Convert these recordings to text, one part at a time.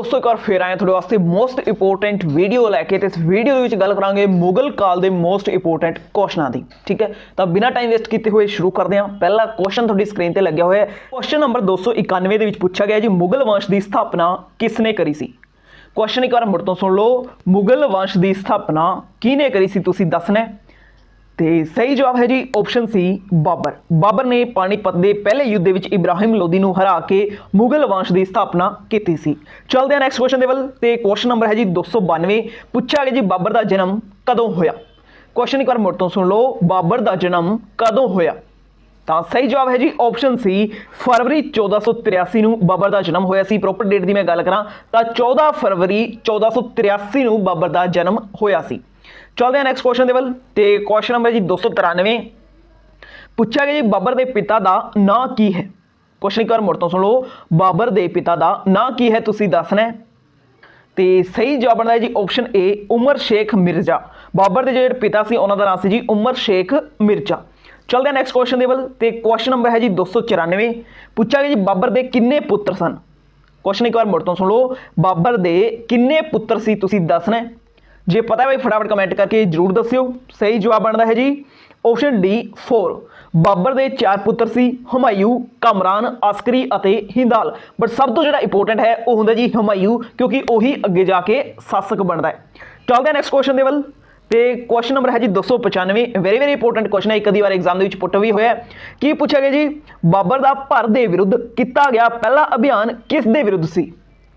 दोस्तों एक बार फिर आए थोड़े वास्ते मोस्ट इंपोर्टेंट वीडियो लैके इस वीडियो के गल करांगे मुगल काल के मोस्ट इंपोर्टेंट क्वेश्चनों की। ठीक है, तो बिना टाइम वेस्ट किए हुए शुरू करते हैं। पहला क्वेश्चन थोड़ी स्क्रीन पर लग्या हुआ है। क्वेश्चन नंबर 291 के पूछा गया जी मुगल वंश की स्थापना किसने करी सी। क्वेश्चन एक बार मुड़ तो सुन लो, मुगल वंश की स्थापना किने करी सी तुसीं दसना है। तो सही जवाब है जी ऑप्शन सी बाबर। बाबर ने पानीपत के पहले युद्ध में इब्राहिम लोधी को हरा के मुगल वंश की स्थापना की सी। चलते हैं नैक्सट क्वेश्चन वल। तो क्वेश्चन नंबर है जी 292। पूछा गया जी बाबर का जन्म कदों होया। क्वेश्चन एक बार मुड़ तो सुन लो, बाबर का जन्म कदों होया। तो सही जवाब है जी ऑप्शन सी फरवरी 1483 को बाबर का जन्म होया सी। प्रॉपर डेट की मैं गल करा तो 14 फरवरी 1483 को बाबर का जन्म होया सी। चलते हैं नैक्सट क्वेश्चन वल। तो क्वेश्चन नंबर जी 293। पूछा गया जी बाबर के पिता का नां की है। क्वेश्चन एक बार मुड़ तो सुनो, बाबर के पिता का नां की है तुसीं दसना है। तो सही जवाब बनता है जी ऑप्शन ए उमर शेख मिर्जा। बाबर के जो पिता से उन्होंने नाम से जी उमर शेख मिर्जा। चलते हैं नैक्सट क्वेश्चन वल। तो क्वेश्चन नंबर है जी 294। पूछा गया जी बाबर के किन्ने पुत्र सन। क्वेश्चन एक बार मुड़ तो सुनो, बाबर के किन्ने पुत्र सी तुसीं दसना है। जे पता है भाई फटाफट कमेंट करके जरूर दस्यो। सही जवाब बनता है जी ऑप्शन डी 4। बाबर के 4 पुत्र सी, हुमायूं, कामरान, अस्करी और हिंदाल। बट सब तो जो इंपोर्टेंट है वह होंगे जी हुमायूं, क्योंकि वही अगे जाके शासक बनता है। चलते हैं नैक्सट क्वेश्चन वल। तो क्वेश्चन नंबर है जी 295। वेरी वेरी इंपोर्टेंट क्वेश्चन है, एक आधी बार एग्जाम के पुट भी होया। की पूछा गया जी बाबर का भारत के विरुद्ध किया गया पहला अभियान किस दे विरुद्ध सी।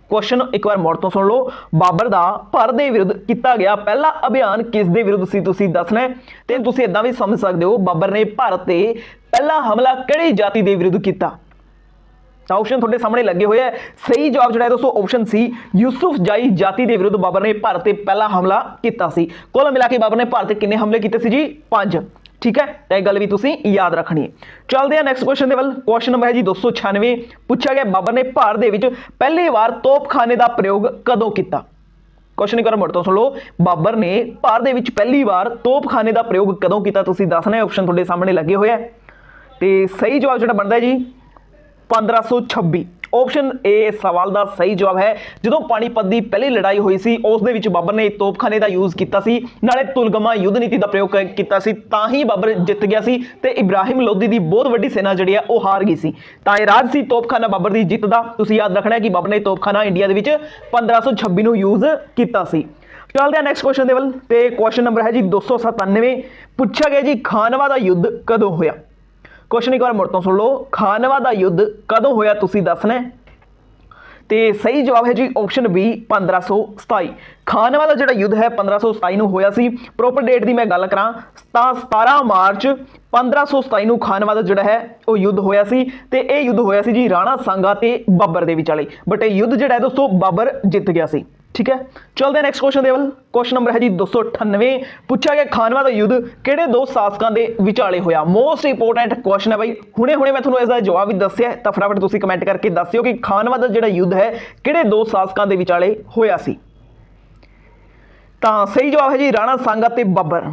क्वेश्चन एक बार मुड़ तो सुन लो, बाबर का भारत के विरुद्ध किया गया पहला अभियान किस दे विरुद्ध सी तुसीं दसना है। तो तुसीं इदां भी समझ सकते हो बाबर ने भारत से पहला हमला किहड़ी जाति के विरुद्ध किया। ऑप्शन थोड़े सामने लगे हुए हैं। सही जवाब जो है दोस्तों ऑप्शन सी यूसुफ जाई जाति के विरुद्ध बाबर ने भारत से पहला हमला किया सी। कुल मिला के बाबर ने भारत से कितने हमले किए जी 5। ठीक है, तो एक गल भी तुसीं याद रखनी है। चलते हैं नैक्सट क्वेश्चन वल। क्वेश्चन नंबर है जी 296। पूछा गया बाबर ने भारत दे विच पहली बार तोपखाने का प्रयोग कदों किया। क्वेश्चन एक बार मुड़ तो सुन लो, बाबर ने भारत दे विच पहली बार तोपखाने का प्रयोग कदों किया तुसीं दसना है। ऑप्शन थोड़े सामने लगे हुए हैं। तो सही जवाब जो बनता है जी 1526। ऑप्शन ए सवाल का सही जवाब है। जो पानीपत की पहली लड़ाई हुई सी उस दे विच बाबर ने तोपखाने का यूज़ किया सी, नाले तुलगमा युद्ध नीति का प्रयोग किया सी, तां ही बाबर जित गया सी ते इब्राहिम लोधी की बहुत वड्डी सेना जिहड़ी है वह हार गई सी। तां यह राज सी तोपखाना बाबर की जित का। तुसीं याद रखना है कि बाबर ने तोपखाना इंडिया के विच 1526 में यूज़ किया सी। चलते हैं नैक्सट क्वेश्चन वल। तो क्वेश्चन नंबर है जी 297। पूछा गया जी खानवा का युद्ध कदों होया। क्वेश्चन एक बार मुड़ तो सुन लो, खानवा का युद्ध कदों होया तुसीं दसना है। तो सही जवाब है जी ऑप्शन बी 1527। खानवा का जो युद्ध है 1527 में होया सी। प्रॉपर डेट की मैं गल करा 17 मार्च 1527 को खानवा का जोड़ा है वो युद्ध होया सी। ते यह युद्ध होया सी जी राणा सांगा ते बाबर के विचाले। बट यह युद्ध जो है दोस्तों बाबर जित गया सी। ठीक है, चलते हैं नैक्सट क्वेश्चन वल। क्वेश्चन नंबर है जी 298। पूछा गया खानवा का युद्ध किहड़े दो शासकों के विचाले होया। मोस्ट इंपोर्टेंट क्वेश्चन है भाई। हुणे मैं तुहानूं इसका जवाब भी दस्सिया, तो फटाफट तुसीं कमेंट करके दस्सिओ कि खानवा का जिहड़ा युद्ध है किहड़े दो शासकों के विचाले होया सी। तो सही जवाब है जी राणा सांगा ते बाबर।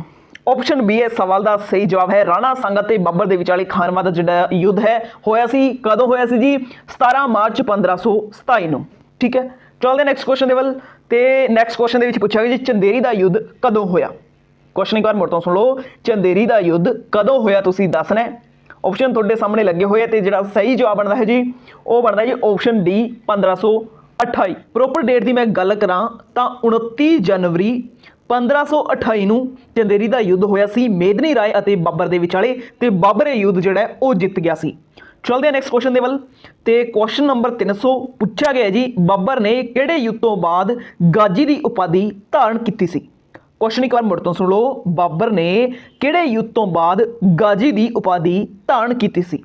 ऑप्शन बी है सवाल का सही जवाब है। राणा सांगा ते बाबर के विचाले खानवा का जिहड़ा युद्ध है होया सी। कदों होया सी जी 17 मार्च 1527 को। ठीक है, चलते नैक्सट क्वेश्चन वल। तो नैक्सट क्वेश्चन के पूछा गया जी चंदेरी का युद्ध कदों होया। क्वेश्चन एक बार मुड़ तो सुन लो, चंदेरी का युद्ध कदों होया तुसीं दसना है। ऑप्शन थोड़े सामने लगे हुए हैं। तो जो सही जवाब बनता है जी वो बनता है जी ऑप्शन डी 1528। प्रॉपर डेट की मैं गल करा तो 29 जनवरी 1528 को चंदेरी का युद्ध होया सी मेदनी राय और बाबर के विचाले। तो बाबर ये युद्ध जोड़ा है वो जित गया सी। चलते हैं नैक्सट क्वेश्चन वल। तो क्वेश्चन नंबर 300। पूछा गया जी बाबर ने किहड़े युद्ध तो बाद गाजी की उपाधि धारण की सी। क्वेश्चन एक बार मुड़ तो सुन लो, बाबर ने किहड़े युद्ध तो बाद गाजी की उपाधि धारण की सी।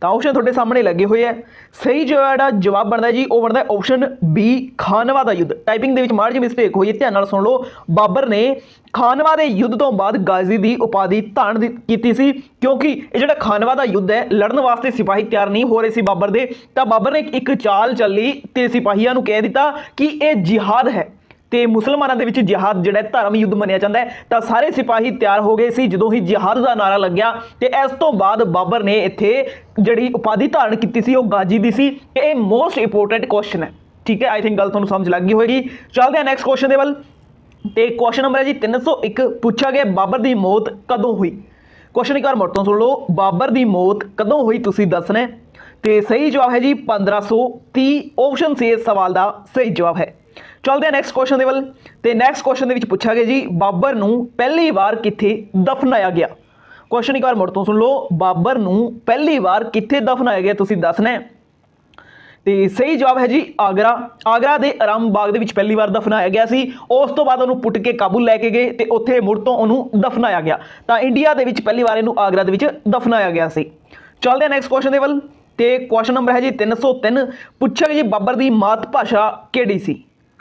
तो ऑप्शन थोड़े सामने लगे हुए हैं। सही जो जवाब बनता है जी वो बनता है ऑप्शन बी खानवा का युद्ध। टाइपिंग के माड़ी जी मिसटेक हुई है, ध्यान नाल सुन लो। बाबर ने खानवा के युद्ध तो बाद गाजी की उपाधि धारण की सी, क्योंकि ये जो खानवा का युद्ध है लड़न वास्ते सिपाही तैयार नहीं हो रहे सी बाबर दे। तो बाबर ने एक चाल चली तो सिपाहियों को कह दिता कि यह जिहाद है। तो मुसलमानों के विच जिहाद जो धर्म युद्ध मनिया जाता है। तो सारे सिपाही तैयार हो गए सी जो ही जिहाद का नारा लग्या। तो इस तो बाद बाबर ने इत्थे जिहड़ी उपाधि धारण की सी वो गाजी दी सी। ये मोस्ट इंपोर्टेंट क्वेश्चन है। ठीक है, आई थिंक गल तुहानूं समझ लग गई होगी। चलते हैं नैक्सट क्वेश्चन दे वल। ते क्वेश्चन नंबर है जी 301, पूछा गया बाबर की मौत कदों हुई। क्वेश्चन एक बार मुड़ तो सुन लो, बाबर की मौत कदों हुई तुसीं दसना है। तो सही जवाब है जी 1530, ऑप्शन सी इस सवाल का सही जवाब है। चलते हैं नैक्सट क्वेश्चन दे वल। ते नैक्सट क्वेश्चन दे विच पूछा गया जी बाबर नूं पहली बार कित्थे दफनाया गया। क्वेश्चन एक बार मुड़ तो सुन लो, बाबर नूं पहली बार कित्थे दफनाया गया तुसीं दसना है। तो सही जवाब है जी आगरा। आगरा के आराम बाग दे विच पहली बार दफनाया गया सी। उस तो बाद उन्होंने पुट के काबुल लैके गए तो उत्थे मुड़ तो उन्होंने दफनाया गया। तो इंडिया के विच पहली बार इन्हूं आगरा दे विच दफनाया गया सी। चलते हैं नैक्सट क्वेश्चन दे वल। तो क्वेश्चन नंबर है जी 303, पूछा गया जी बाबर की मात भाषा किहड़ी सी।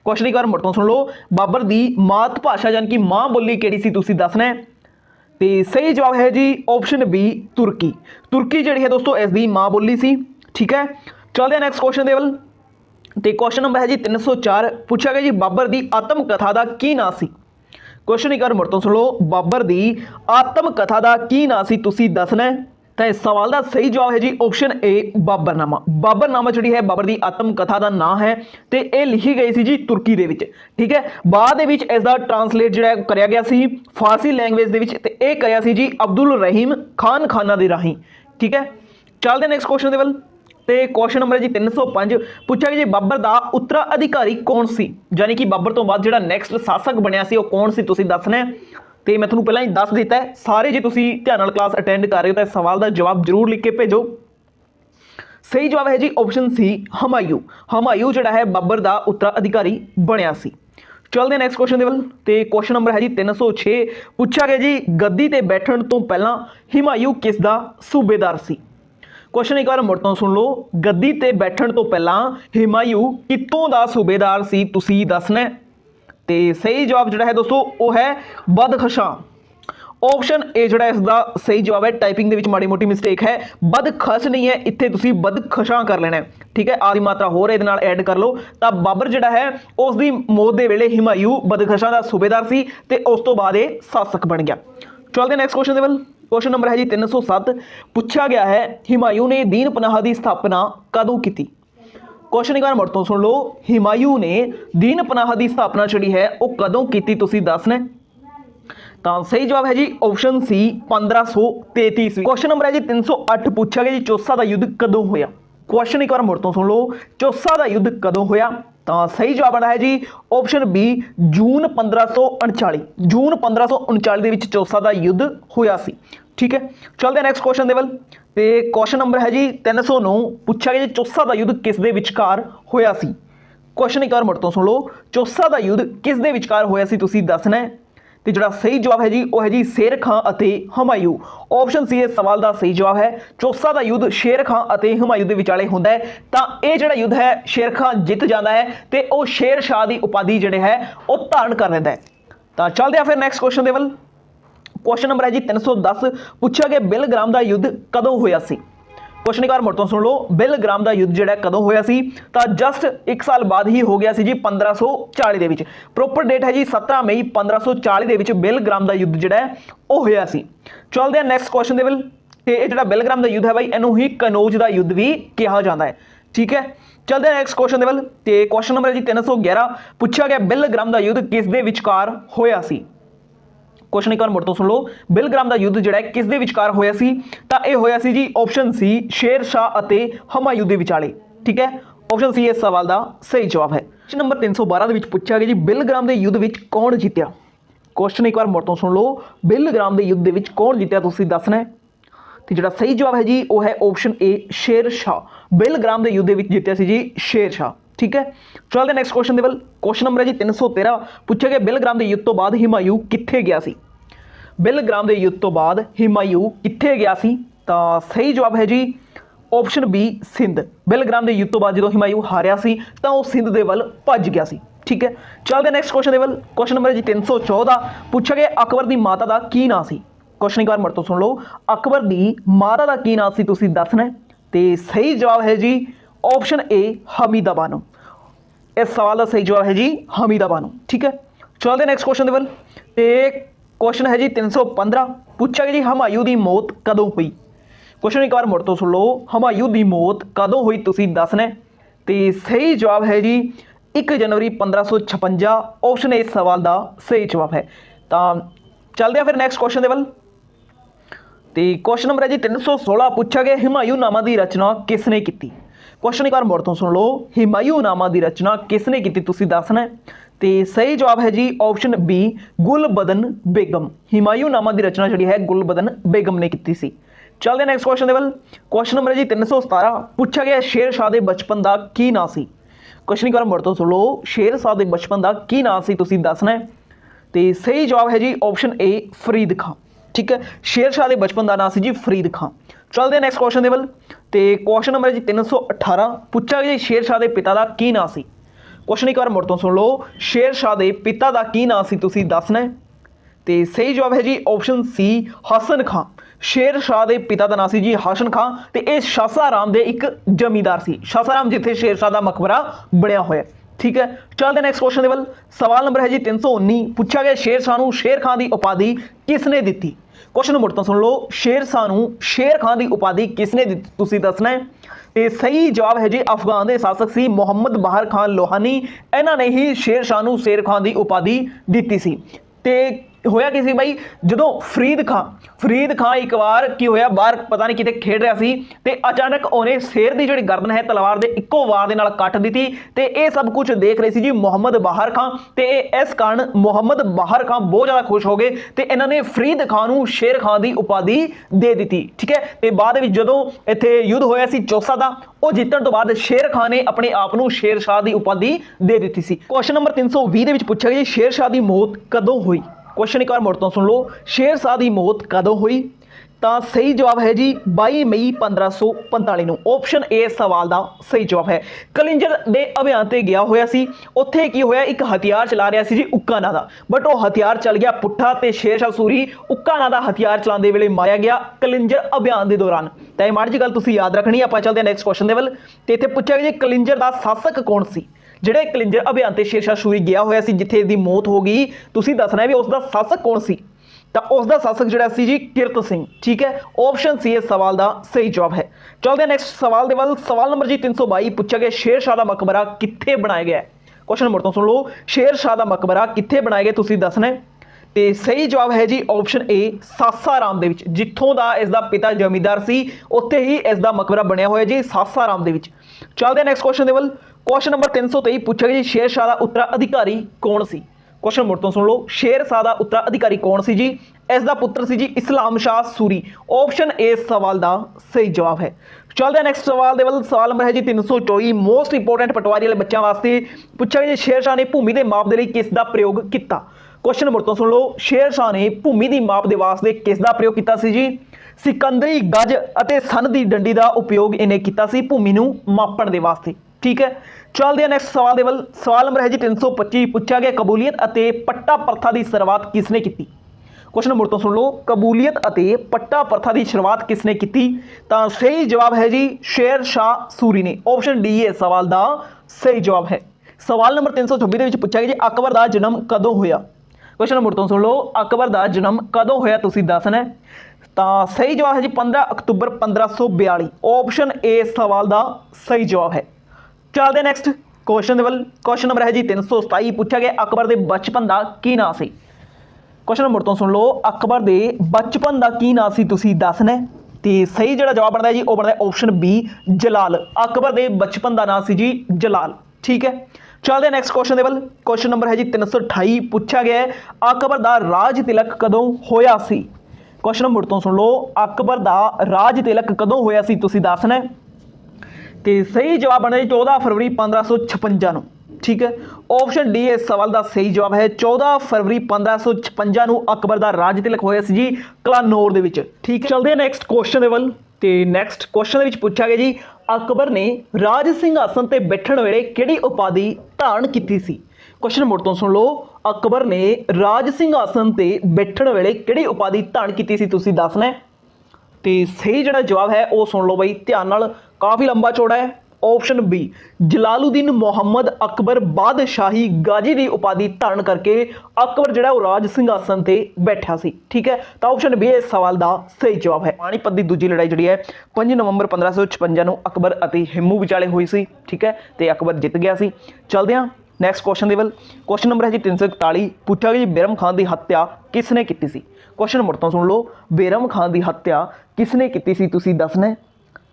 क्वेश्चन एक बार मुड़ तो सुन लो, बाबर की मात भाषा यानी कि मां बोली किहड़ी सी तुसीं दसना है। तो सही जवाब है जी ऑप्शन बी तुर्की। तुर्की जिहड़ी है दोस्तों इसकी मां बोली सी। ठीक है, चलते हैं नैक्सट क्वेश्चन दे वल। तो क्वेश्चन नंबर है जी 304, पूछा गया जी बाबर की आत्म कथा का की नाम सी। क्वेश्चन एक बार मुड़ तो सुन लो, बाबर की आत्म कथा का की नाम सी तुसीं दसना है। तो इस सवाल का सही जवाब है जी ऑप्शन ए बाबरनामा। बाबरनामा जी है बाबर की आत्म कथा का नाम है। तो यह लिखी गई सी जी तुर्की दे विच। ठीक है, बाद इसका ट्रांसलेट जो कराया गया सी फारसी लैंगवेज दे विच, ते यह कराया सी जी अब्दुल रहीम खान खाना दे राही। ठीक है, चलते नैक्सट क्वेश्चन दे वल। तो क्वेश्चन नंबर है जी 305, पूछा गया जी बाबर का उत्तराधिकारी कौन सी, यानी कि बाबर तो बाद जो नैक्सट शासक बनया सी वो कौन सी तुसीं दसना है। तो मैं तुहानूं पहलां ही दस दिता है, सारे जो तुसीं ध्यान नाल क्लास अटेंड कर रहे हो तो इस सवाल का जवाब जरूर लिख के भेजो। सही जवाब है जी ऑप्शन सी हमायूं। हमायूं जिहड़ा है बाबर का उत्तराधिकारी बनया सी। चलते हैं नैक्सट क्वेश्चन दे वल। तो क्वेश्चन नंबर है जी 306, पूछा गया जी गद्दी ते बैठण तो पहलां हमायूं किस दा सूबेदार सी। क्वेश्चन एक बार मुड़ तो सुन लो, गद्दी ते बैठण तो पहलां हमायूं कितों दा सूबेदार सी तुसीं दसना है। तो सही जवाब जो है दोस्तों वो है बदखशां। ऑप्शन ए जो इसका सही जवाब है। टाइपिंग के माड़ी मोटी मिस्टेक है, बदखश नहीं है, इत्थे तुसीं बदखशां कर लेना है। ठीक है, आदि मात्रा होर इहदे नाल ऐड कर लो। तो बाबर जिहड़ा है उसकी मौत के वेले हमायूं बदखशां का सूबेदार सी ते उस तो बाद ये शासक बन गया। चलते नैक्सट क्वेश्चन दे वल। क्वेश्चन नंबर है जी 307, पूछा गया है हमायूं ने दीन पनाह की स्थापना कदों की। क्वेश्चन एक बार मुड़ तो सुन लो, हमायूं ने दीन पनाह की स्थापना जी है वो कदों की तुसीं दसना। तो सही जवाब है जी ऑप्शन सी 1533। क्वेश्चन नंबर है जी 308, पूछा गया जी चौसा का युद्ध कदों होया। क्वेश्चन एक बार मुड़ तो सुन लो, चौसा का युद्ध कदों होया। तो सही जवाब आना है जी ऑप्शन बी जून 1539। जून 1539 के चौसा का युद्ध होया सी। ठीक है, चलते हैं नैक्सट क्वेश्चन दे वल। तो क्वेश्चन नंबर है जी 309, पूछा गया जी चौसा का युद्ध किस दे विचकार होया सी। क्वेश्चन एक बार मुड़ तो सुन लो, चौसा का युद्ध किस दे विचकार होया सी तुसीं दसना है। तो जो सही जवाब है जी वो है जी शेर खां अते हमायूं। ऑप्शन सी इस सवाल का सही जवाब है। चौसा का युद्ध शेर खां अते हमायूं के विचाले होंदा है। तो यह जो युद्ध है शेर खां जित जाता है तो वह शेर शाह की उपाधि जिहड़े है वो धारण कर लेंदा है। तो चलते हैं फिर नैक्सट क्वेश्चन दे वल। क्वेश्चन नंबर है जी 310, पूछा गया बिलग्राम का युद्ध कदों होया सी। क्वेश्चन एक बार मुड़ तो सुन लो, बिलग्राम का युद्ध जो कदों होया सी। तो जस्ट एक साल बाद ही हो गया सी जी 1540 के। प्रोपर डेट है जी 17 मई 1540 के बिलग्राम का युद्ध जो है वो होया सी। चलते हैं नैक्सट क्वेश्चन दे वल। तो यह जो बिलग्राम का युद्ध है भाई इनू ही कनौज का युद्ध भी कहा जाता है। ठीक है, चलते हैं नैक्सट क्वेश्चन दे वल। तो क्वेश्चन नंबर है जी 311, पूछा गया बिलग्राम का युद्ध किस दे विचकार होया सी। क्वेश्चन एक बार मुड़ तो सुन लो, बिलग्राम का युद्ध जो है किस दे विचकार होया सी। तो यह होया सी जी ऑप्शन सी शेर शाह अते हमायूं दे विचाले। ठीक है, ऑप्शन सी इस सवाल का सही जवाब है। क्वेश्चन नंबर 312 के पूछा गया जी बिलग्राम के युद्ध में कौन जीत्या। क्वेश्चन एक बार मुड़ तो सुन लो, बिलग्राम के युद्ध में कौन जीत्या तुसीं दसना है। तो जो सही जवाब है जी वो है ऑप्शन ए शेर शाह। बिलग्राम के युद्ध में जीत्या सी जी शेर शाह। ठीक है, चलते नैक्सट क्वेश्चन दे वल। क्वेश्चन नंबर है जी 313, पूछा गया बिलग्राम के युद्ध तो बाद हमायूं कित्थे गया सी। बिलग्राम के युद्ध तो बाद हमायूं कित्थे गया सी। तो सही जवाब है जी ऑप्शन बी सिंध। बिलग्राम के युद्ध तो बाद जो हमायूं हारिया सी तो वह सिंध के वल भज गया सी। ठीक है, चलते नैक्सट क्वेश्चन दे वल। क्वेश्चन नंबर है जी 314, पूछा गया अकबर की माता का की नाम सी। क्वेश्चन एक बार मुड़ तो सुन लो, अकबर की माता का की नाम सी तुसीं दसना है। तो सही जवाब है जी ऑप्शन ए हमीदा बानो। इस सवाल का सही जवाब है जी हमीदा बानो। ठीक है, चलते नैक्सट क्वेश्चन दे वल। तो क्वेश्चन है जी 315, पूछा गया जी हमायूं की मौत कदों हुई। क्वेश्चन एक बार मुड़ तो सुन लो, हमायूं की मौत कदों हुई तुसीं दसना है। तो सही जवाब है जी 1 जनवरी 1556। ऑप्शन ए इस सवाल का सही जवाब है। तो चलते हैं फिर नैक्सट क्वेश्चन के वल। तो क्वेश्चन नंबर है जी 316 पूछा गया हुमायूंनामा की रचना किसने की। क्वेश्चन एक बार मुड़ तो सुन लो, हुमायूंनामा की रचना किसने की तुसीं दसना है। तो सही जवाब है जी ऑप्शन बी गुलबदन बेगम। हुमायूंनामा की रचना जी है गुलबदन बेगम ने की सी। चलते हैं नैक्सट क्वेश्चन वल। क्वेश्चन नंबर है जी 317 पूछा गया शेर शाह के बचपन का की नाम सी। क्वेश्चन एक बार मुड़ तो सुन लो, शेर शाह के बचपन का की नाम सी तुसीं दसना है। तो सही जवाब है जी ऑप्शन ए फरीद खां। ठीक है, शेर शाह के बचपन का नाम सी जी फरीद खां। चलते हैं नैक्सट क्वेश्चन के वल। तो क्वेश्चन नंबर जी 318 पूछा गया शेर शाह के पिता का की नाम सी। क्वेश्चन एक बार मुड़ तो सुन लो, शेर शाह के पिता का की नाम सी तुसीं दसना है। तो सही जवाब है जी ऑप्शन सी हसन खां। शेर शाह के पिता का नाम सी जी हसन खां। तो यह सासाराम के एक जमींदार सी, सासाराम जिथे शेर शाह का मकबरा बनया हुआ है। ठीक है, चलते नैक्सट क्वेश्चन के वल। सवाल नंबर है जी 319 पूछा गया शेर शाह को शेर खां की उपाधि किसने दी। क्वेश्चन मुड़ तो सुन लो, शेर शाह को शेर खां की उपाधि किसने दी तुसीं दसना है। तो सही जवाब है जी अफगान के शासक सी मुहम्मद बाहर खान लोहानी। इन्होंने ही शेर शाह को शेर खां की उपाधि दी सी। ते होया कि भाई जो फरीद खां एक बार की होया बाहर पता नहीं कितने खेड रहा सी ते अचानक उन्हें शेर की जी गर्दन है तलवार के इक्को वार के कट दी ते ये सब कुछ देख रहे सी जी मुहम्मद बाहर खां। ते इस कारण मुहम्मद बाहर खां बहुत ज़्यादा खुश हो गए ते इन्होंने फरीद खां को शेर खां की उपाधि दे दी। ठीक है, तो बाद में जो इत्थे युद्ध होया सी चौसा का वो जितने तो बाद शेर खां ने अपने आप को शेर शाह की उपाधि दे दी सी। क्वेश्चन नंबर 320 पूछा गया शेर शाह की मौत कदों हुई। क्वेश्चन एक बार मुड़ तो सुन लो, शेर शाह की मौत कदों हुई। तो सही जवाब है जी 22 मई 1545 ਨੂੰ। ऑप्शन ए सवाल का सही जवाब है। कलिंजर के अभियान से गया होया सी, उत्थे की होया एक हथियार चला रहा सी जी उक्का ना दा, बट वो हथियार चल गया पुट्ठा ते शेर शाह सूरी उक्का ना दा हथियार चलाते वेले मारिया गया कलिंजर अभियान के दौरान। तो ये माड़ी जी गल तुसीं याद रखनी। आप चलते हैं नैक्सट क्वेश्चन के वल। तो इत्थे पूछा गया जी कलिंजर का शासक कौन सी। ਜਿਹੜੇ कलिंजर अभियान से शेर शाह सूरी गया होया सी जिथे इसकी मौत हो गई, तुसीं दसना है भी उसका शासक कौन सी। तो उसका शासक जिहड़ा सी जी किरत सिंह। ठीक है, ऑप्शन सी इस सवाल का सही जवाब है। चलते हैं नैक्सट सवाल के वल। सवाल नंबर जी 322 पूछा गया शेर शाह का मकबरा कित्थे बनाया गया है। क्वेश्चन मुड़ तो सुन लो, शेर शाह का मकबरा कित्थे बनाया गया तुसीं दसना है। तो सही जवाब है जी ऑप्शन ए सासाराम दे विच, जिथों का इसका पिता जमींदार सी उत्थे ही इसका मकबरा बनया हुआ जी सासाराम दे विच। चलते हैं नैक्सट क्वेश्चन के वल। क्वेश्चन नंबर 323 पूछा गया जी शेर शाह का उत्तराधिकारी कौन सी। क्वेश्चन मुड़ तो सुन लो, शेर शाह का उत्तराधिकारी कौन सी जी। इसका पुत्र सी जी इस्लाम शाह सूरी। ऑप्शन ए सवाल का सही जवाब है। चलते हैं नैक्सट सवाल के वल। सवाल नंबर है जी 324 मोस्ट इंपोर्टेंट पटवारी वाले बच्चों वास्ते पूछा गया जी शेर शाह ने भूमि के माप के लिए किसका प्रयोग किया। क्वेश्चन मुड़ तो सुन लो, शेर शाह ने भूमि की माप के वास्ते किसका प्रयोग किया सी जी। सिकंदरी गज और सन की डंडी का उपयोग इन्हें किया सी भूमि को मापन के वास्ते। ठीक है, चलते हैं नैक्सट सवाल के वल। सवाल नंबर है जी 325 पूछा गया कबूलियत और पट्टा प्रथा की शुरुआत किसने की। क्वेश्चन मुड़ तो सुन लो, कबूलियत और पट्टा प्रथा की शुरुआत किसने की। तो सही जवाब है जी शेर शाह सूरी ने। ऑप्शन डी है सवाल का सही जवाब है। सवाल नंबर 326 पूछा गया जी अकबर का जन्म कदों होया। क्वेश्चन मुड़ तो सुन लो, अकबर का जन्म कदों होया तुसीं दसना है। तो सही जवाब है जी 15 अक्तूबर 1542। ऑप्शन ए सवाल का सही जवाब है। चलते नैक्सट क्वेश्चन वल। क्वेश्चन नंबर है जी 327 पूछा गया अकबर के बचपन का की नाम सी। क्वेश्चन मुड़ तो सुन लो, अकबर के बचपन का की नाम सी तुसीं दसना है। तो सही जो जवाब बनता है जी वो बनता है ऑप्शन बी जलाल। अकबर के बचपन का नाम सी जी जलाल। ठीक है, चलते हैं नैक्सट क्वेश्चन वल। क्वेश्चन नंबर है जी 328 पूछा गया है अकबर का राज तिलक कदों होया सी। क्वेश्चन मुड़ तो सुन लो, अकबर का राज तिलक कदों होया सी तुसीं दसना है। तो सही जवाब बनता है 14 फरवरी 1556 ਨੂੰ। ठीक है, ऑप्शन डी इस सवाल का सही जवाब है। 14 फरवरी 1556 ਨੂੰ अकबर का राज तिलक होया सी जी कलानौर दे विच। ठीक है, चलते हैं नैक्सट क्वेश्चन दे वल। तो नैक्सट क्वेश्चन पूछा गया जी अकबर ने राज सिंघासन ते बैठण वेले किहड़ी उपाधि धारण की सी। क्वेश्चन मुड़ तो सुन लो, अकबर ने राज सिंघासन ते बैठण वेले किहड़ी उपाधि धारण की सी तुसीं दसना है। तो सही जो जवाब है वो सुन लो बई ध्यान नाल, काफ़ी लंबा चौड़ा है। ऑप्शन बी जलालुद्दीन मुहम्मद अकबर बादशाही गाजी की उपाधि धारण करके अकबर जिहड़ा वो राज सिंघासन ते बैठा सी। ठीक है, तो ऑप्शन बी इस सवाल का सही जवाब है। पानीपत की दूजी लड़ाई जी है 5 नवंबर 1556 को अकबर और हिमू विचाले हुई सी। ठीक है, तो अकबर जित गया सी। चलते हैं नैक्सट क्वेश्चन के क्वेश्चन नंबर है जी 341। पूछा गया जी बेरम खान की हत्या किसने की सी। क्वेश्चन मुड़ तो सुन लो, बेरम खान की हत्या किसने की सी तुसी दसना।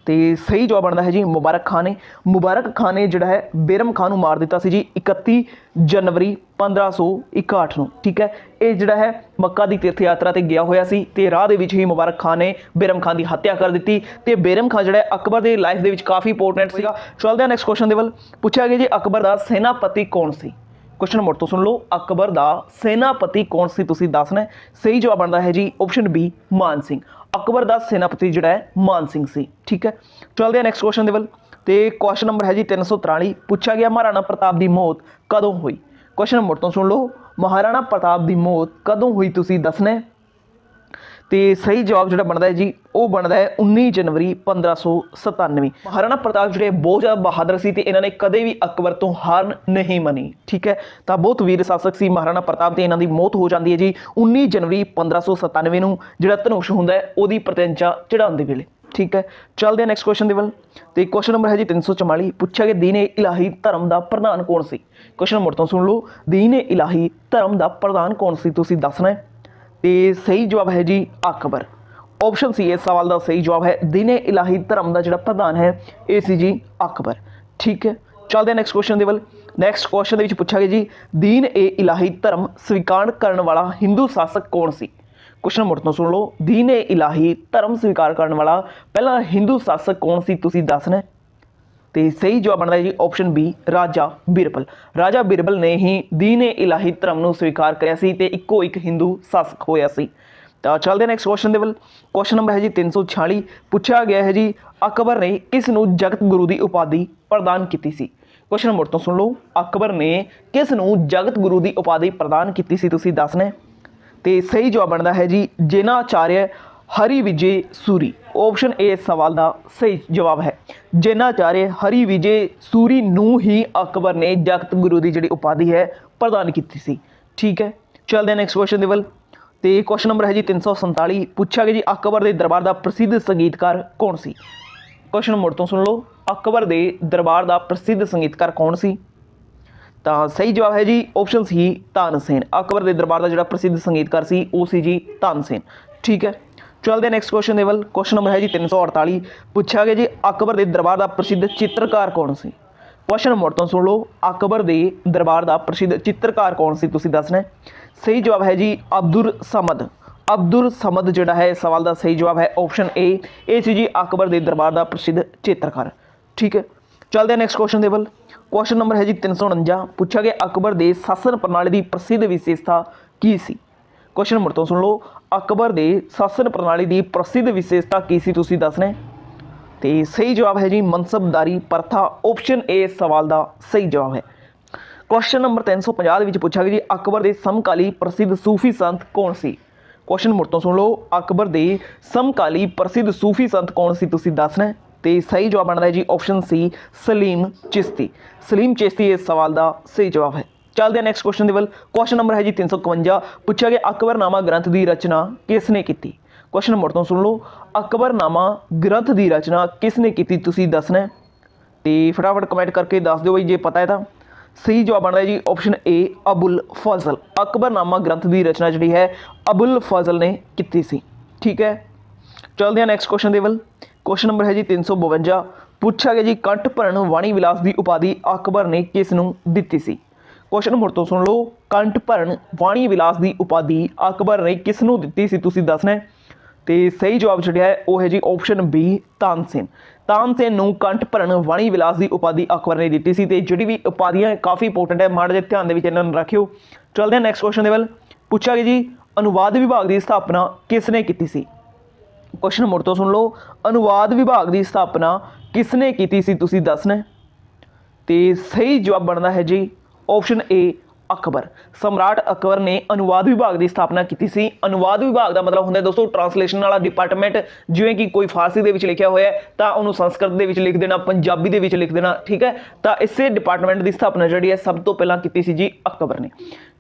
तो सही जवाब बनता है जी मुबारक खान ने। मुबारक खान ने जोड़ा है बेरम खान को मार दिता सी जी 31 जनवरी 1561 को। ठीक है, ये जोड़ा है मक्का की तीर्थ यात्रा से गया होया सी ते राह दे विच ही मुबारक खान ने बेरम खान की हत्या कर दी। तो बेरम खान जोड़ा है अकबर की लाइफ के काफ़ी इंपोर्टेंट सीगा। चलते हैं नैक्सट क्वेश्चन के पूछा गया जी अकबर का सेनापति कौन सी। क्वेश्चन मुड़ तो सुन लो, अकबर का सेनापति कौन सी तुसी दसना। सही जवाब बनता है जी ऑप्शन बी मान सिंह। अकबर का सेनापति जोड़ा है मान सिंह सी। ठीक है, चलते हैं नैक्सट क्वेश्चन के तो क्वेश्चन नंबर है जी 343। पूछा गया महाराणा प्रताप की मौत कदों हुई। क्वेश्चन मुड़ तो सुन लो, महाराणा प्रताप की मौत कदों हुई तुसी दसना। तो सही जवाब जो बनता है जी वो बनता है 19 जनवरी 1597। महाराणा प्रताप जो बहुत ज़्यादा बहादुर सी, इन्होंने कदे भी अकबर तो हार नहीं मनी। ठीक है, तो बहुत वीर शासक सी महाराणा प्रताप, इन्हों की मौत हो जाती है जी 19 जनवरी 1597 को जो धनुष होंगे वो प्रत्यंचा चढ़ाने वेले। ठीक है, चलते हैं नैक्सट क्वेश्चन तो क्वेश्चन नंबर है जी 344। पूछा गया दीन ए इलाही धर्म का प्रधान कौन सी। क्वेश्चन मुड़ तो सुन लो, दीन ए इलाही धर्म का प्रधान कौन सी तुसी दसना। तो सही जवाब है जी अकबर। ऑप्शन सी इस सवाल का सही जवाब है दीन ए इलाही धर्म का जो प्रधान है ये सी जी अकबर। ठीक है, चलते हैं नैक्सट क्वेश्चन नैक्सट क्वेश्चन के पूछा गया जी दीन ए इलाही धर्म स्वीकार करने वाला हिंदू शासक कौन सी। क्वेश्चन मुड़ तो सुन लो, दीन ए इलाही धर्म स्वीकार करने वाला पहला हिंदू शासक कौन सी तुसी दसना। तो सही जवाब बनता है जी ऑप्शन बी राजा बिरबल। राजा बिरबल ने ही दीन ए इलाही धर्म को स्वीकार कराया सी ते इक्को एक हिंदू शासक होया सी। तो चलते नैक्सट क्वेश्चन के क्वेश्चन नंबर है जी 346। पूछा गया है जी अकबर ने किस नूं जगत गुरु की उपाधि प्रदान की सी। क्वेश्चन मुड़ तो सुन लो, अकबर ने किस नूं जगत गुरु की उपाधि प्रदान की सी तुसी दसना। तो सही जवाब बनता है जी जैनाचार्य हरि विजय सूरी। ऑप्शन ए सवाल का सही जवाब है। जैनाचार्य हरि विजय सूरी नूं ही अकबर ने जगत गुरु की जी उपाधि है प्रदान की सी। ठीक है, चलते हैं नैक्सट क्वेश्चन तो क्वेश्चन नंबर है जी 347। पूछा गया जी अकबर के दरबार का प्रसिद्ध संगीतकार कौन सी। क्वेश्चन मुड़ तो सुन लो, अकबर के दरबार का प्रसिद्ध संगीतकार कौन सी। तो सही जवाब है जी ऑप्शन सी तानसेन। अकबर के दरबार का जो प्रसिद्ध संगीतकार सी वो सी जी तानसेन। ठीक है, चलते हैं नैक्सट क्वेश्चन क्वेश्चन नंबर है जी 348। पूछा गया जी अकबर के दरबार का प्रसिद्ध चित्रकार कौन सी। क्वेश्चन मुड़ तो सुन लो, अकबर के दरबार का प्रसिद्ध चित्रकार कौन सी तुसी दसना। सही जवाब है जी अब्दुल समद। अब्दुल समद जोड़ा है सवाल का सही जवाब है ऑप्शन ए सी जी अकबर के दरबार का प्रसिद्ध चित्रकार। ठीक है, चलते हैं नैक्सट क्वेश्चन क्वेश्चन नंबर है जी 349। पूछा गया अकबर के शासन प्रणाली की प्रसिद्ध विशेषता की सी। क्वेश्चन मुड़ तो सुन लो, अकबर के शासन प्रणाली की प्रसिद्ध विशेषता की सी तुसी दसना। तो सही जवाब है जी मनसबदारी प्रथा। ऑप्शन ए सवाल का सही जवाब है। क्वेश्चन नंबर 350 पूछा गया जी अकबर के समकाली प्रसिद्ध सूफी संत कौन सी। क्वेश्चन मुड़ तो सुन लो, अकबर के समकाली प्रसिद्ध सूफी संत कौन सी तुसी दसना। तो सही जवाब बनता है जी ऑप्शन सी सलीम चिश्ती। सलीम चिश्ती इस सवाल का सही जवाब है। चलते हैं नैक्सट क्वेश्चन क्वेश्चन नंबर है जी 351। पूछा गया अकबरनामा ग्रंथ की रचना किसने की। क्वेश्चन मुड़ तो सुन लो, अकबरनामा ग्रंथ की रचना किसने की तुसी दसना। तो फटाफट कमेंट करके दस दो भाई जे पता है। तो सही जवाब बनता है जी ऑप्शन ए अबुल फजल। अकबरनामा ग्रंथ की रचना जी है अबुल फजल ने की सी। ठीक है, चलते हैं नैक्सट क्वेश्चन क्वेश्चन नंबर है जी 352। पूछा गया जी कंठ भरण वाणी विलास की उपाधि अकबर ने किस नूं दित्ती सी। क्वेश्चन मुड़ तो सुन लो, कंठ भरण वाणी विलास की उपाधि अकबर ने किस नूं दित्ती सी तुसी दसना। तो सही जवाब जो है वो है जी ऑप्शन बी तानसेन। तानसेन नूं कंठ भरण वाणी विलास की उपाधि अकबर ने दी सी। जी भी उपाधियां काफ़ी इंपोर्टेंट है, माड़े जे ध्यान इन्होंने रखियो। चलते हैं नैक्सट क्वेश्चन पूछा गया जी अनुवाद विभाग की स्थापना किसने की सी। क्वेश्चन मुड़ तो सुन लो, अनुवाद विभाग की स्थापना किसने की सी तुसी दसना। तो सही जवाब बनता है जी ऑप्शन ए अकबर। सम्राट अकबर ने अनुवाद विभाग की स्थापना की सी। अनुवाद विभाग का मतलब होंगे दोस्तों ट्रांसलेशन वाला डिपार्टमेंट, जिवें कि कोई फारसी दे विच लिखिया होया है तो उन्होंने संस्कृत दे विच लिख देना, पंजाबी दे विच लिख देना, ठीक है। तो इसे डिपार्टमेंट की स्थापना जी है सब तो पहला की सी जी अकबर ने।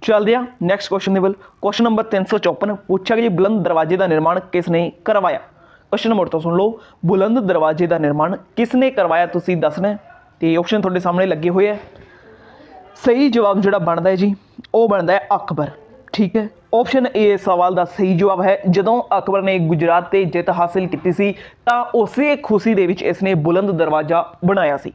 चलते हैं next question level. Question number 354 पूछा गया जी बुलंद दरवाजे का निर्माण किसने करवाया। क्वेश्चन नंबर तो सुन लो, बुलंद दरवाजे का निर्माण किसने करवाया तुसीं दसना है। तो ऑप्शन थोड़े सामने लगे हुए है। सही जवाब जो बनता है जी वो बनता है अकबर, ठीक है। ऑप्शन ए इस सवाल का सही जवाब है। जदों अकबर ने गुजरात से जित हासिल की सी तां उसे खुशी दे विच इसने बुलंद दरवाजा बनाया सी।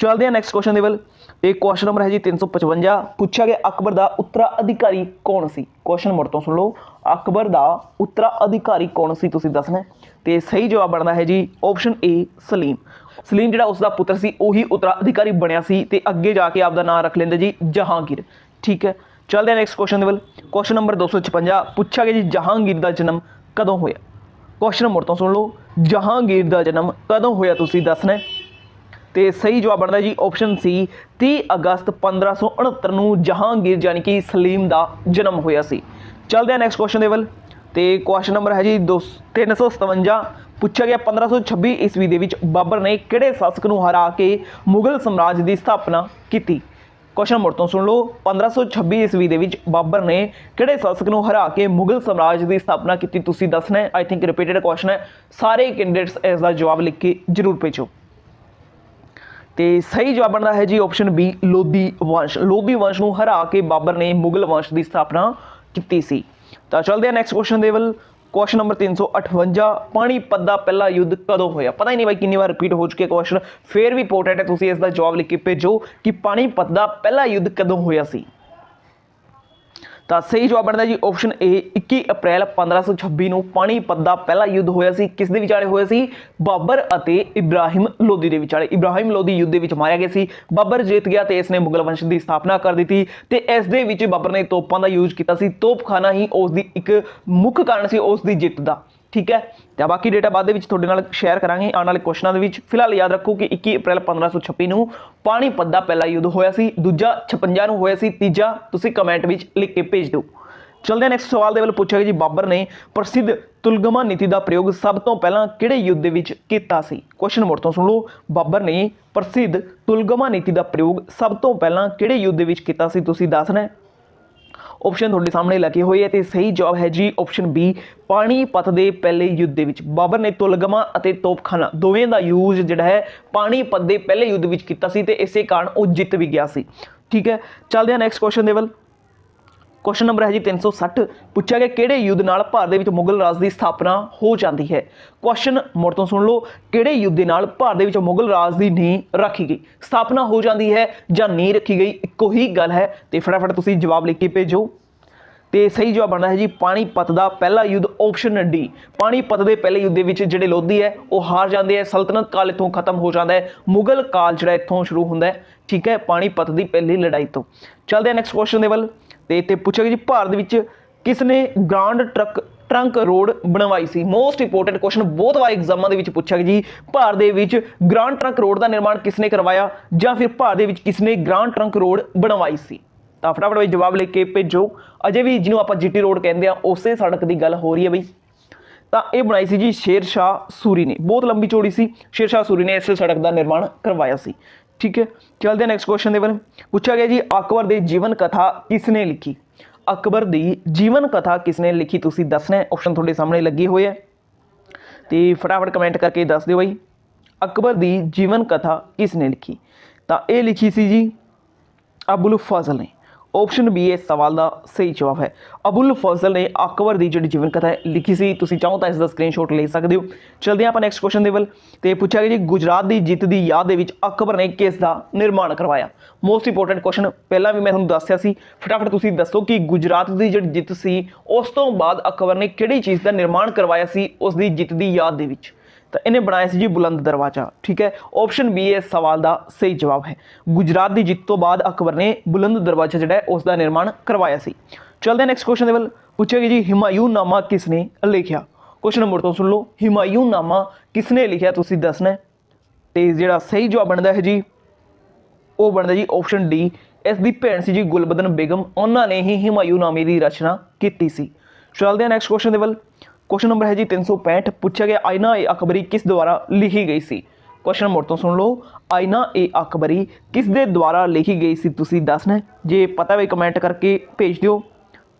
चलते हैं नैक्सट क्वेश्चन लेवल। एक क्वेश्चन नंबर है जी 355 पूछा गया अकबर का उत्तराधिकारी कौन सी। क्वेश्चन नंबर तो सुन लो, अकबर का उत्तराधिकारी कौन सी तुसीं दसना है। तो सही जवाब बनता है जी ऑप्शन ए सलीम। सलीम जिहड़ा उसका पुत्र सी उही उत्तराधिकारी बनया सी ते अगे जाके आपका नाम रख लेंदे जी जहांगीर, ठीक है। चलते हैं next question level. Question number 256 पूछा गया जी जहांगीर का जन्म कदों होया। क्वेश्चन नंबर तो सुन लो, जहांगीर का जन्म कदों होया तुसीं दसना है। तो सही जवाब बनता जी ऑप्शन सी 30 अगस्त 1569 ਨੂੰ जहांगीर यानी कि सलीम का जन्म होया सी। चलते हैं नैक्सट क्वेश्चन लेवल। तो क्वेश्चन नंबर है जी 357 पूछा गया 1526 ईस्वी के बाबर ने किहड़े शासक नूं हरा के मुगल साम्राज्य की स्थापना की। क्वेश्चन नंबर तो सुन लो, 1526 ईस्वी के बाबर ने किहड़े शासक नूं हरा के मुगल साम्राज्य की स्थापना की तुसीं दसना है। आई थिंक रिपीटेड क्वेश्चन है, सारे कैंडिडेट्स इसका जवाब लिख के जरूर भेजो। तो सही जवाब बनता है जी ऑप्शन बी लोधी वंश। लोधी वंश को हरा के बाबर ने मुगल वंश की स्थापना की सी। तो चलते हैं next question level. Question number 358 Panipat का पहला युद्ध कदों होया। पता ही नहीं भाई कितनी बार रिपीट हो चुके क्वेश्चन, फिर भी इंपोर्टेंट है, तुसीं इसका जवाब लिख के भेजो कि पानीपत का पहला युद्ध कदों होया सी। तो सही जवाब बनता जी ऑप्शन ए 21 अप्रैल 1526 ਨੂੰ पानीपत का पहला युद्ध होया सी। किस दे विचाले होया सी? बाबर अते इब्राहिम लोधी के विचाले। इब्राहिम लोधी युद्ध विच मारिया गया सी, बाबर जीत गया तो इसने मुगल वंश की स्थापना कर दी थी। इस दे विच बाबर ने तोपों का यूज किया सी। तोपखाना ही उसकी एक मुख्य कारण से उसकी जित का, ठीक है। तो बाकी डेटा बाद थोड़े नाल शेयर करांगे आने वाले क्वेश्चनों के विच। फिलहाल याद रखो कि 21 अप्रैल 1526 ਨੂੰ पानीपत का पहला युद्ध होया सी, दूजा 56 ਨੂੰ होया सी, तीजा तुसीं कमेंट विच लिख के भेज दो। चलते हैं नैक्सट सवाल दे वल पूछा गया जी बाबर ने प्रसिद्ध तुलगमा नीति का प्रयोग सब तो पहला किहड़े युद्ध विच कीता सी। क्वेश्चन नंबर तो सुन लो, बाबर ने प्रसिद्ध तुलगमा नीति का प्रयोग सब तो पहला किहड़े युद्ध विच कीता सी तुसीं दसना है। ऑप्शन थोड़े सामने लगे हुए है। तो सही जवाब है जी ऑप्शन बी पानीपत के पहले युद्ध विच बाबर ने तुलगमा और तोपखाना दोवें का यूज जिहड़ा है पानीपत के पहले युद्ध विच कीता सी ते इसे कारण वो जित भी गया सी, ठीक है। चलते हैं next question level. Question number है जी 360 पूछा गया किहड़े युद्ध नाल भारत दे विच मुगल राज की स्थापना हो जाती है। क्वेश्चन मुड़ तो सुन लो, किहड़े युद्ध नाल भारत दे विच मुगल राज की नींह रखी गई, स्थापना हो जाती है या नींह रखी गई, इक्को ही गल है। तो फटाफट तुसीं जवाब लिख के भेजो। तो सही जवाब बनता है जी पानीपत का पहला युद्ध ऑप्शन डी। पानीपत के पहले युद्ध में जिहड़े लोधी है वो हार जाते हैं, सल्तनत काल इत्थों खत्म हो जाता है, मुगल काल जिहड़ा इत्थों शुरू होंदा है, ठीक है, पानीपत की पहली लड़ाई तो। चलते हैं नैक्सट क्वेश्चन लेवल। तो इत्थे पूछा गया जी भारत विच किसने ग्रांड ट्रंक रोड बनवाई सी। मोस्ट इंपोर्टेंट क्वेश्चन, बहुत बार एग्जामां दे विच पूछा गया जी भारत दे विच ग्रांड ट्रंक रोड का निर्माण किसने करवाया या फिर भारत दे विच किसने ग्रांड ट्रंक रोड बनवाई सी। तो फटाफट भाई जवाब लिख के भेजो। अजे भी जिन्होंने आप जीटी रोड कहते हैं उस सड़क की गल हो रही है बई। तो यह बनाई सी जी शेर शाह सूरी ने, बहुत लंबी चौड़ी सी, शेर शाह सूरी ने इस सड़क का निर्माण करवाया सी, ठीक है। चलते हैं नैक्सट क्वेश्चन लेवल। पूछा गया जी अकबर की जीवन कथा किसने लिखी। अकबर की जीवन कथा किसने लिखी तुसीं दसना है। ऑप्शन थोड़े सामने लगे हुए है, तो फटाफट कमेंट करके दस दो भाई अकबर की जीवन कथा किसने लिखी। तो ये लिखी सी जी अबुल फजल ने। ऑप्शन बी इस सवाल का सही जवाब है। अबुल फजल ने अकबर की जी जीवन कथा लिखी सी। तुसीं चाहो तो इसका स्क्रीनशॉट ले सकते हो। चलते हैं आप नैक्सट क्वेश्चन लेवल। तो पूछा गया जी गुजरात की जित की याद के अकबर ने किसका निर्माण करवाया। मोस्ट इंपोर्टेंट क्वेश्चन, पहला भी मैं तुहानूं दस्सिया सी। फटाफट तुसीं दसो कि गुजरात की जी जित सी उस तो बाद अकबर ने किहड़ी चीज़ का निर्माण करवाया सी उसकी जित की याद के विच। तो इन्हें बनाया सी जी बुलंद दरवाजा, ठीक है। ऑप्शन बी इस सवाल का सही जवाब है। गुजरात की जित तो बाद अकबर ने बुलंद दरवाजा जिहड़ा है उसका निर्माण करवाया सी। चलते हैं नैक्सट क्वेश्चन लेवल। पूछा गया जी हुमायूं नामा किसने लिखिया। क्वेश्चन नंबर तो सुन लो, हुमायूं नामा किसने लिखिया तुसीं दसना है। तो जिहड़ा सही जवाब बनता है जी वो बनता जी ऑप्शन डी ਇਸ ਦੀ ਭੈਣ ਸੀ ਜੀ ਗੁਲਬਦਨ ਬੇਗਮ, ਉਹਨਾਂ ਨੇ ਹੀ ਹੁਮਾਯੂਨਾਮੇ ਦੀ ਰਚਨਾ ਕੀਤੀ ਸੀ। ਚੱਲਦੇ ਹਾਂ ਨੈਕਸਟ ਕੁਐਸਚਨ ਦੇ ਵੱਲ। क्वेश्चन नंबर है जी 365, पूछा गया आईना ए अकबरी किस द्वारा लिखी गई सी। क्वेश्चन मुड़ तो सुन लो, आईना ए अकबरी किस दे द्वारा लिखी गई सी, तुसी दसना है। जे पता बई कमेंट करके भेज दिओ,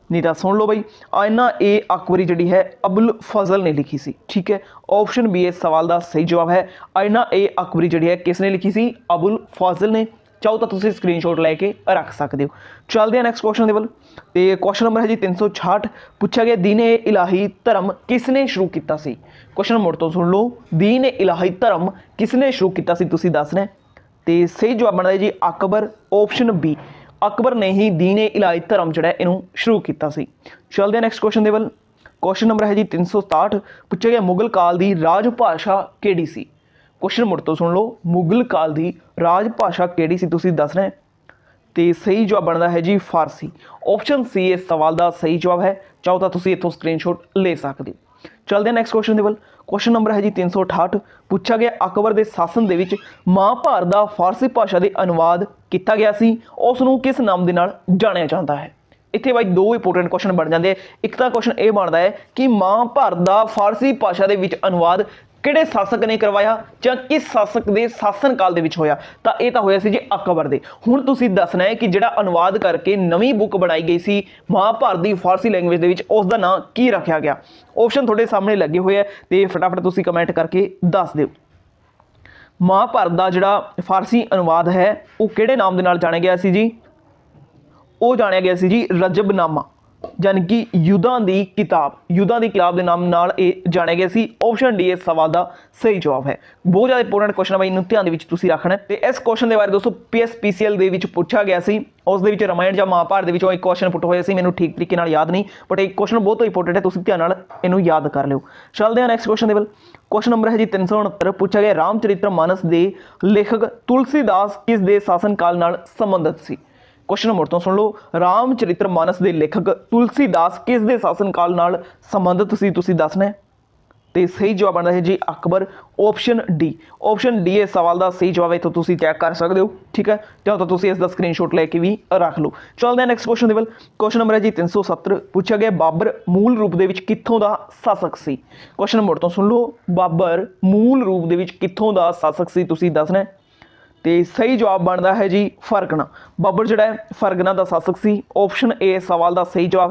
नहीं तो सुन लो बई। आईना ए अकबरी जिहड़ी है अबुल फजल ने लिखी सी, ठीक है। ऑप्शन बी इस सवाल का सही जवाब है। आईना ए अकबरी जिहड़ी है किसने लिखी सी, अबुल फजल ने। चाहो तो तुसी स्क्रीनशॉट लैके रख सकते हो। चलते हैं नैक्सट क्वेश्चन के वल। तो क्वेश्चन नंबर है जी 366, पूछा गया दीन ए इलाही धर्म किसने शुरू किया सी। क्वेश्चन मुड़ तो सुन लो, दीन ए इलाही धर्म किसने शुरू किया सी, तुसी दसना है। तो सही जवाब बनता है जी अकबर, ऑप्शन बी, अकबर ने ही दीन ए इलाही धर्म जो है इनू शुरू किया सी। चलते हैं नैक्सट क्वेश्चन के वल। क्वेश्चन नंबर है जी 367, पूछा गया मुगल काल की राज भाषा केड़ी सी। क्वेश्चन मुड़ तो सुन लो, मुगल काल की राज भाषा केड़ी सी, तुसी दसना है। तो सही जवाब बनता है जी फारसी, ऑप्शन सी इस सवाल का सही जवाब है। चाहो तो तुसी इत्थों स्क्रीनशॉट ले सकते हो। चलते हैं नैक्सट क्वेश्चन के वल। क्वेश्चन नंबर है जी 368, पूछा गया अकबर के शासन के विच महाभारत का फारसी भाषा के अनुवाद किया गया सी, उसनूं किस नाम के नाल जानिया जाता है। इत्थे बाई दो इंपोर्टेंट क्वेश्चन बन जाते हैं। एक तो क्वेश्चन ये बनता है कि महाभारत का फारसी भाषा के विच अनुवाद किहड़े शासक ने करवाया जां किस शासक के शासन काल दे विच होया। तो यह तो होया सी जी अकबर दे। हुण तुसीं दसना है कि जिहड़ा अनुवाद करके नवीं बुक बनाई गई सी महाभारत की फारसी लैंग्वेज दे विच उसदा नाम की रखा गया। ऑप्शन तुहाडे सामने लगे हुए हैं, तो फटाफट तुसीं कमेंट करके दस दिओ। महाभारत का जिहड़ा फारसी अनुवाद है वो किहड़े नाम दे नाल जाणिया गया सी जी, वो जाणिया गया सी जी रजबनामा, यानी कि युद्धां की किताब, युद्धां की किताब के नाम नाल ये जानिया गया सी। ऑप्शन डी इस सवाल का सही जवाब है। बहुत ज़्यादा इंपोर्टेंट क्वेश्चन है भाई, इन्हूं ध्यान दे विच तुसीं रखना है। तो इस क्वेश्चन के बारे दोस्तों PSPCL दे विच पूछा गया सी, उस दे विच रामायण जां महाभारत दे विचों एक क्वेश्चन पुट होया सी, मैनूं ठीक तरीके नाल याद नहीं, बट एक क्वेश्चन बहुत इंपोर्टेंट है, तुसीं ध्यान नाल इहनूं याद कर लिओ। चलते हैं नैक्सट क्वेश्चन के वल। क्वेश्चन नंबर है जी 369, पूछा गया रामचरित्र मानस के लेखक तुलसीदास किस दे शासन काल नाल संबंधित सी। क्वेश्चन मुड़ तो सुन लो, रामचरित्र मानस के लेखक तुलसीदास किस दे शासन काल नाल संबंधित सी, तुसीं दसना है। तो सही जवाब बनता है जी Akbar, option D, option D इस सवाल का सही जवाब है। तो तुसीं चैक कर सकते हो, ठीक है। तो तुसीं इसका स्क्रीनशॉट लैके भी रख लो। चलते हैं नैक्सट क्वेश्चन के वल। क्वेश्चन नंबर है जी 370, पूछा गया बाबर मूल रूप दे विच कित्थों दा शासक सी। क्वेश्चन मुड़ तो सुन लो, बाबर मूल रूप दे विच कित्थों दा शासक सी, तुसीं दसना है। तो सही जवाब बनता है जी फरगना, बाबर जिहड़ा है फरगना का शासक सी। ऑप्शन ए सवाल का सही जवाब है।